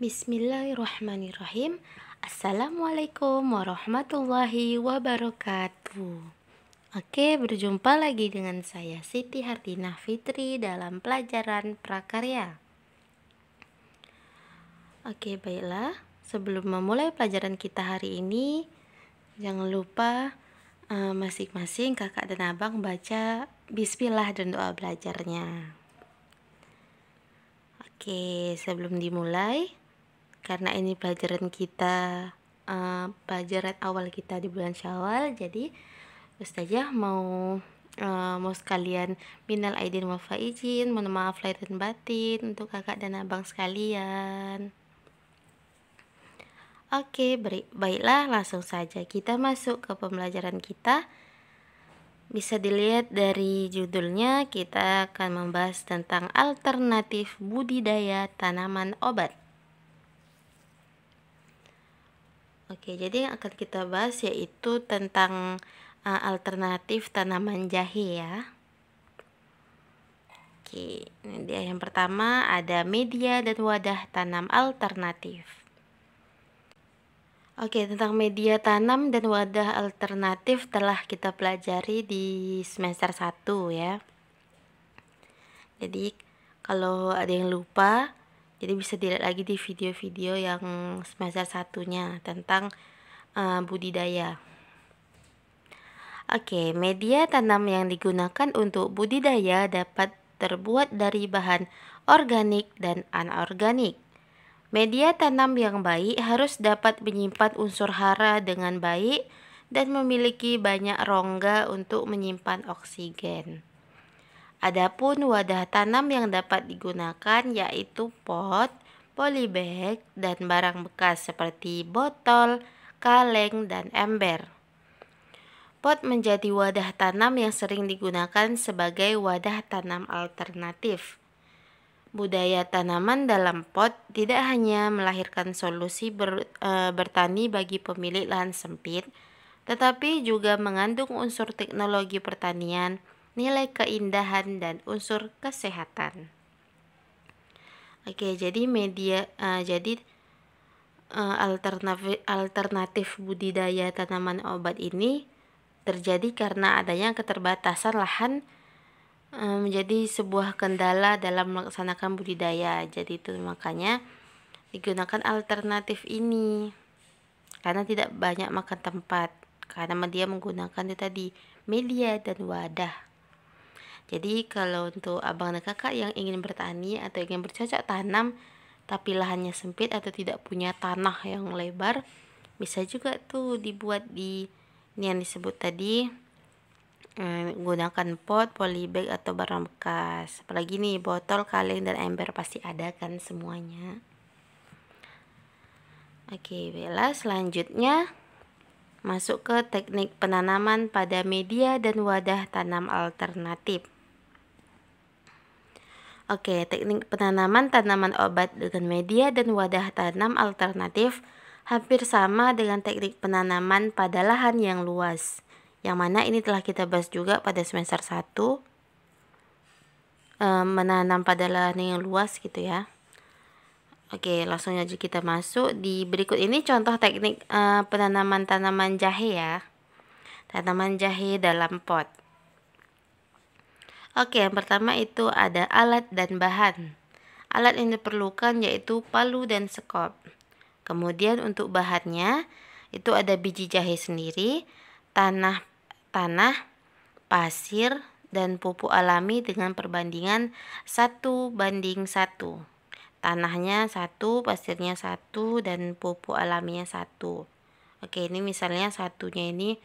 Bismillahirrahmanirrahim. Assalamualaikum warahmatullahi wabarakatuh. Oke, berjumpa lagi dengan saya Siti Hartinah Fitri dalam pelajaran prakarya. Oke, baiklah. Sebelum memulai pelajaran kita hari ini, jangan lupa masing-masing kakak dan abang baca bismillah dan doa belajarnya. Oke, sebelum dimulai, karena ini pelajaran kita, pelajaran awal kita di bulan Syawal, jadi Ustazah mau sekalian minal aidin wal faizin, mohon maaf lahir dan batin untuk kakak dan abang sekalian. Oke, baiklah, langsung saja kita masuk ke pembelajaran kita. Bisa dilihat dari judulnya, kita akan membahas tentang alternatif budidaya tanaman obat. Oke, jadi yang akan kita bahas yaitu tentang alternatif tanaman jahe ya. Oke, ini dia yang pertama, ada media dan wadah tanam alternatif. Oke, tentang media tanam dan wadah alternatif telah kita pelajari di semester 1 ya. Jadi kalau ada yang lupa, jadi bisa dilihat lagi di video-video yang semester 1-nya tentang budidaya. Oke, media tanam yang digunakan untuk budidaya dapat terbuat dari bahan organik dan anorganik. Media tanam yang baik harus dapat menyimpan unsur hara dengan baik dan memiliki banyak rongga untuk menyimpan oksigen. Adapun wadah tanam yang dapat digunakan yaitu pot, polybag, dan barang bekas seperti botol, kaleng, dan ember. Pot menjadi wadah tanam yang sering digunakan sebagai wadah tanam alternatif. Budaya tanaman dalam pot tidak hanya melahirkan solusi bertani bagi pemilik lahan sempit, tetapi juga mengandung unsur teknologi pertanian, nilai keindahan, dan unsur kesehatan. Oke, jadi alternatif budidaya tanaman obat ini terjadi karena adanya keterbatasan lahan menjadi sebuah kendala dalam melaksanakan budidaya. Jadi itu makanya digunakan alternatif ini karena tidak banyak makan tempat, karena dia menggunakan itu tadi media dan wadah. Jadi kalau untuk abang dan kakak yang ingin bertani atau ingin bercocok tanam tapi lahannya sempit atau tidak punya tanah yang lebar, bisa juga tuh dibuat di ini yang disebut tadi, gunakan pot, polybag atau barang bekas. Apalagi nih botol, kaleng, dan ember pasti ada kan semuanya. Oke, baiklah, selanjutnya masuk ke teknik penanaman pada media dan wadah tanam alternatif. Oke, teknik penanaman tanaman obat dengan media dan wadah tanam alternatif hampir sama dengan teknik penanaman pada lahan yang luas, yang mana ini telah kita bahas juga pada semester 1, menanam pada lahan yang luas gitu ya. Oke, langsung aja kita masuk di berikut ini contoh teknik penanaman tanaman jahe ya. Tanaman jahe dalam pot. Oke, yang pertama itu ada alat dan bahan. Alat yang diperlukan yaitu palu dan sekop. Kemudian untuk bahannya itu ada biji jahe sendiri, tanah, pasir, dan pupuk alami dengan perbandingan 1:1. Tanahnya 1, pasirnya 1, dan pupuk alaminya 1. Oke, ini misalnya satunya ini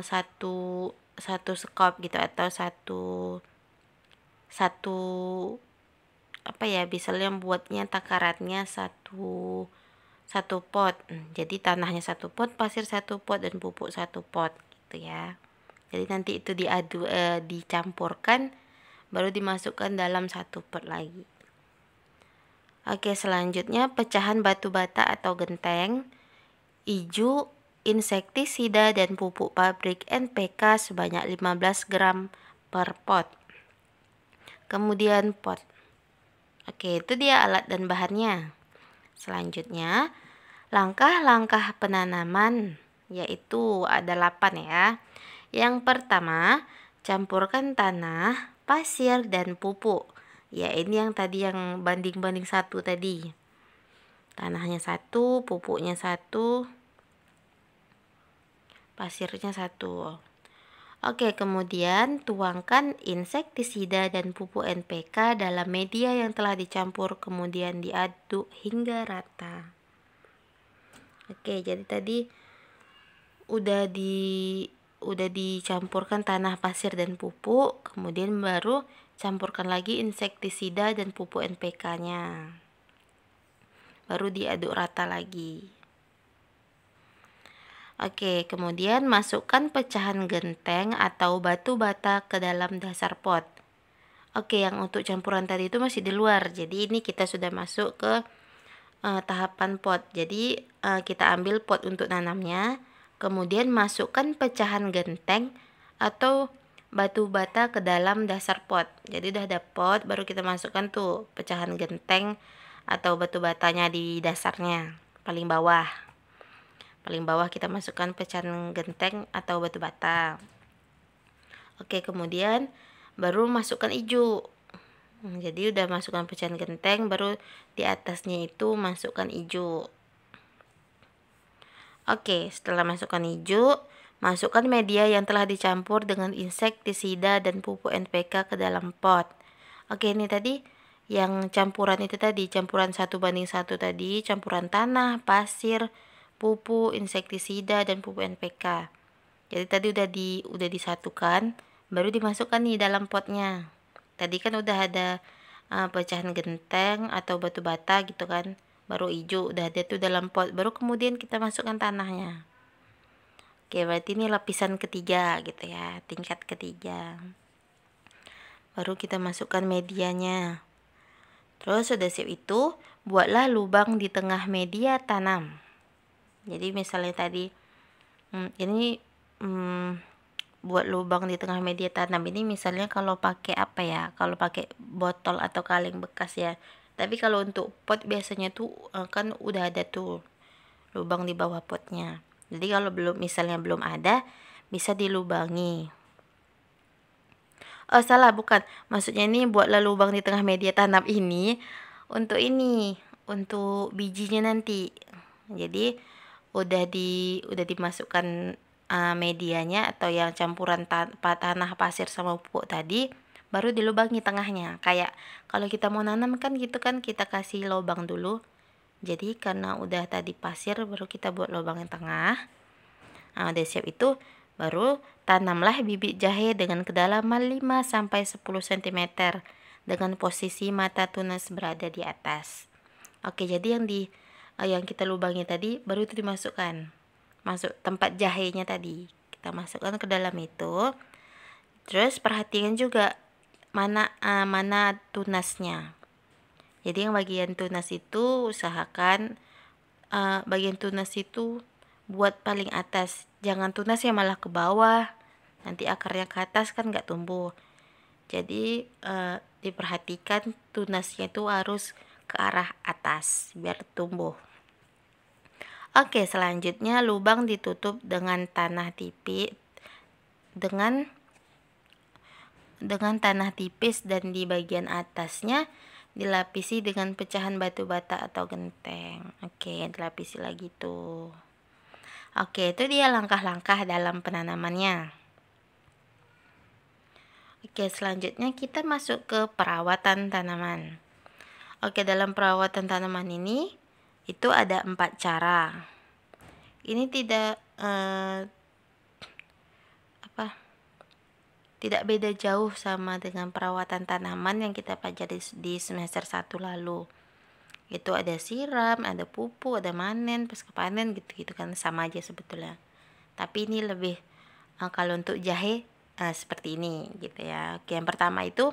satu sekop gitu, atau satu apa ya, misalnya buatnya takarannya satu pot. Jadi tanahnya 1 pot, pasir 1 pot, dan pupuk 1 pot gitu ya. Jadi nanti itu dicampurkan baru dimasukkan dalam 1 pot lagi. Oke, selanjutnya pecahan batu bata atau genteng, iju, insektisida, dan pupuk pabrik NPK sebanyak 15 gram per pot. Kemudian pot. Oke, itu dia alat dan bahannya. Selanjutnya, langkah-langkah penanaman yaitu ada 8 ya. Yang pertama, campurkan tanah, pasir, dan pupuk. Ya, ini yang tadi yang banding-banding satu tadi. Tanahnya satu, pupuknya satu, pasirnya satu. Oke, kemudian tuangkan insektisida dan pupuk NPK dalam media yang telah dicampur, kemudian diaduk hingga rata. Oke, jadi tadi udah dicampurkan tanah, pasir, dan pupuk, kemudian baru campurkan lagi insektisida dan pupuk NPK-nya. Baru diaduk rata lagi. Oke, kemudian masukkan pecahan genteng atau batu bata ke dalam dasar pot. Oke, yang untuk campuran tadi itu masih di luar. Jadi ini kita sudah masuk ke tahapan pot. Jadi kita ambil pot untuk nanamnya, kemudian masukkan pecahan genteng atau batu bata ke dalam dasar pot. Jadi udah ada pot, baru kita masukkan tuh pecahan genteng atau batu batanya di dasarnya, paling bawah. Paling bawah kita masukkan pecahan genteng atau batu bata. Oke, kemudian baru masukkan hijau. Jadi udah masukkan pecahan genteng, baru di atasnya itu masukkan hijau. Oke, setelah masukkan hijau, masukkan media yang telah dicampur dengan insektisida dan pupuk NPK ke dalam pot. Oke, ini tadi yang campuran itu tadi, campuran 1:1 tadi, campuran tanah, pasir, pupuk, insektisida, dan pupuk NPK. Jadi tadi udah disatukan, baru dimasukkan nih dalam potnya. Tadi kan udah ada pecahan genteng atau batu bata gitu kan, baru hijau udah ada tuh dalam pot, baru kemudian kita masukkan tanahnya. Oke, berarti ini lapisan ketiga gitu ya, tingkat ketiga. Baru kita masukkan medianya. Terus sudah siap itu, buatlah lubang di tengah media tanam. Jadi misalnya tadi ini buat lubang di tengah media tanam ini misalnya kalau pakai apa ya, kalau pakai botol atau kaleng bekas ya. Tapi kalau untuk pot biasanya tuh kan udah ada tuh lubang di bawah potnya. Jadi kalau misalnya belum ada, bisa dilubangi. Oh salah, bukan, maksudnya ini buatlah lubang di tengah media tanam ini untuk bijinya nanti. Jadi udah dimasukkan medianya atau yang campuran tanah, pasir, sama pupuk tadi, baru dilubangi tengahnya. Kayak kalau kita mau nanam kan gitu kan, kita kasih lubang dulu. Jadi karena udah tadi pasir, baru kita buat lubang yang tengah. Udah siap itu, baru tanamlah bibit jahe dengan kedalaman 5-10 cm dengan posisi mata tunas berada di atas. Oke, jadi yang kita lubangi tadi baru itu dimasukkan, masuk tempat jahenya tadi, kita masukkan ke dalam itu. Terus perhatikan juga mana tunasnya. Jadi yang bagian tunas itu usahakan bagian tunas itu buat paling atas, jangan tunas yang malah ke bawah, nanti akarnya ke atas kan nggak tumbuh. Jadi diperhatikan tunasnya itu harus ke arah atas biar tumbuh. Oke, selanjutnya lubang ditutup dengan tanah tipis tanah tipis dan di bagian atasnya dilapisi dengan pecahan batu bata atau genteng. Oke, dilapisi lagi tuh. Oke, itu dia langkah-langkah dalam penanamannya. Oke, selanjutnya kita masuk ke perawatan tanaman. Oke, dalam perawatan tanaman ini itu ada 4 cara. Ini tidak beda jauh sama dengan perawatan tanaman yang kita pelajari di semester 1 lalu. Itu ada siram, ada pupuk, ada manen, pasca panen gitu-gitu kan, sama aja sebetulnya. Tapi ini lebih kalau untuk jahe seperti ini gitu ya. Oke, yang pertama itu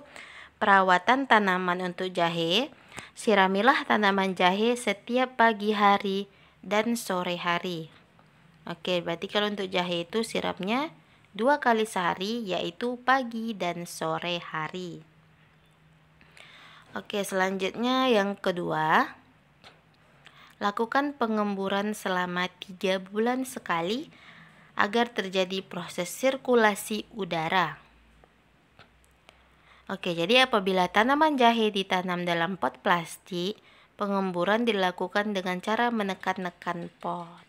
perawatan tanaman untuk jahe. Siramilah tanaman jahe setiap pagi hari dan sore hari. Oke, berarti kalau untuk jahe itu siramnya 2 kali sehari, yaitu pagi dan sore hari. Oke, selanjutnya yang kedua, Lakukan pengemburan selama 3 bulan sekali agar terjadi proses sirkulasi udara. Oke, jadi apabila tanaman jahe ditanam dalam pot plastik, pengemburan dilakukan dengan cara menekan-nekan pot.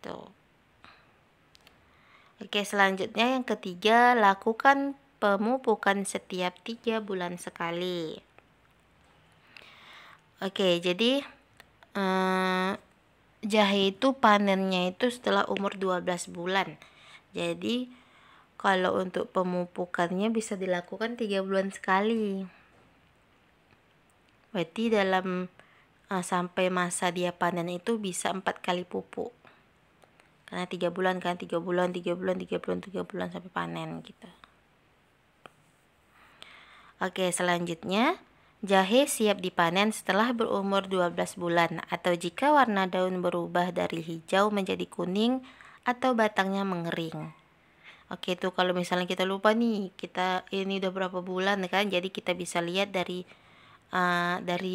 Tuh. Oke, selanjutnya yang ketiga, lakukan pemupukan setiap 3 bulan sekali. Oke, jadi jahe itu panennya itu setelah umur 12 bulan. Jadi kalau untuk pemupukannya bisa dilakukan 3 bulan sekali. Berarti dalam sampai masa dia panen itu bisa 4 kali pupuk. Karena 3 bulan kan, 3 bulan, 3 bulan, 3 bulan, 3 bulan sampai panen gitu. Oke, selanjutnya jahe siap dipanen setelah berumur 12 bulan atau jika warna daun berubah dari hijau menjadi kuning atau batangnya mengering. Oke, itu kalau misalnya kita lupa nih, kita ini udah berapa bulan kan, jadi kita bisa lihat dari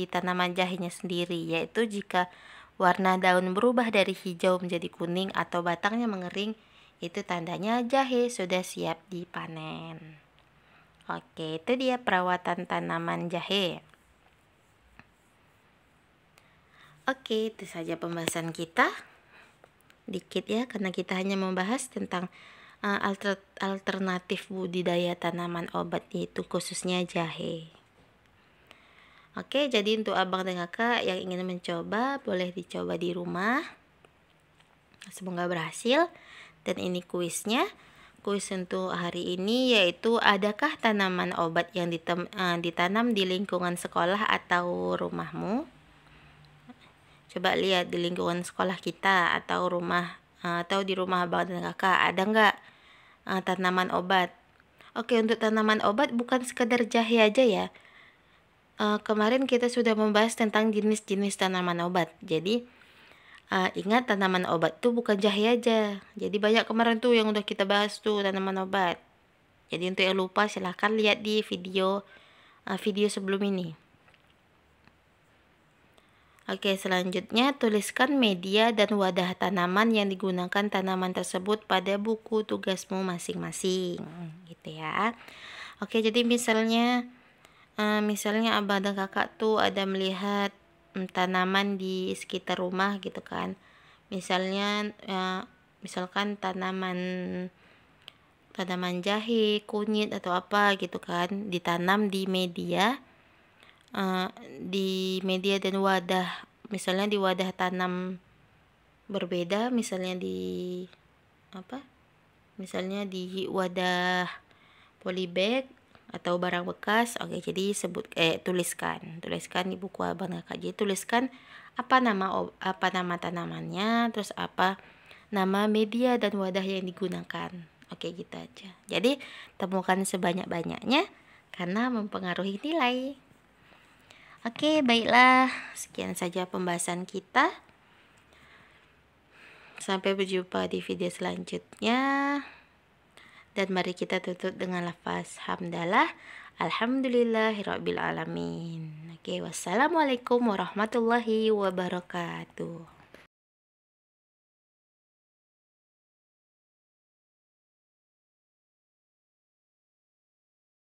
tanaman jahenya sendiri, yaitu jika warna daun berubah dari hijau menjadi kuning atau batangnya mengering, itu tandanya jahe sudah siap dipanen. Oke, itu dia perawatan tanaman jahe. Oke, itu saja pembahasan kita. Dikit ya, karena kita hanya membahas tentang alternatif budidaya tanaman obat, yaitu khususnya jahe. Oke, jadi untuk abang dan kakak yang ingin mencoba, boleh dicoba di rumah. Semoga berhasil. Dan ini kuisnya. Kuis untuk hari ini yaitu, adakah tanaman obat yang ditanam di lingkungan sekolah atau rumahmu? Coba lihat di lingkungan sekolah kita atau rumah atau di rumah abang dan kakak, ada nggak tanaman obat? Oke, untuk tanaman obat bukan sekedar jahe aja ya. Kemarin kita sudah membahas tentang jenis-jenis tanaman obat. Jadi ingat, tanaman obat tuh bukan jahe aja. Jadi banyak kemarin tuh yang udah kita bahas tuh tanaman obat. Jadi untuk yang lupa silahkan lihat di video sebelum ini. Oke, selanjutnya tuliskan media dan wadah tanaman yang digunakan tanaman tersebut pada buku tugasmu masing-masing, gitu ya. Oke, jadi misalnya abang dan kakak tuh ada melihat tanaman di sekitar rumah gitu kan. Misalnya misalkan tanaman jahe, kunyit atau apa gitu kan, ditanam di media dan wadah. Misalnya di wadah tanam berbeda, misalnya di di wadah polybag atau barang bekas. Oke, jadi tuliskan di buku abang kakak. Jadi tuliskan apa nama tanamannya, terus apa nama media dan wadah yang digunakan. Oke, gitu aja. Jadi temukan sebanyak-banyaknya karena mempengaruhi nilai. Oke, baiklah, sekian saja pembahasan kita. Sampai berjumpa di video selanjutnya. Dan mari kita tutup dengan lafaz hamdalah. Alhamdulillahirabbil alamin. Oke, wassalamualaikum warahmatullahi wabarakatuh.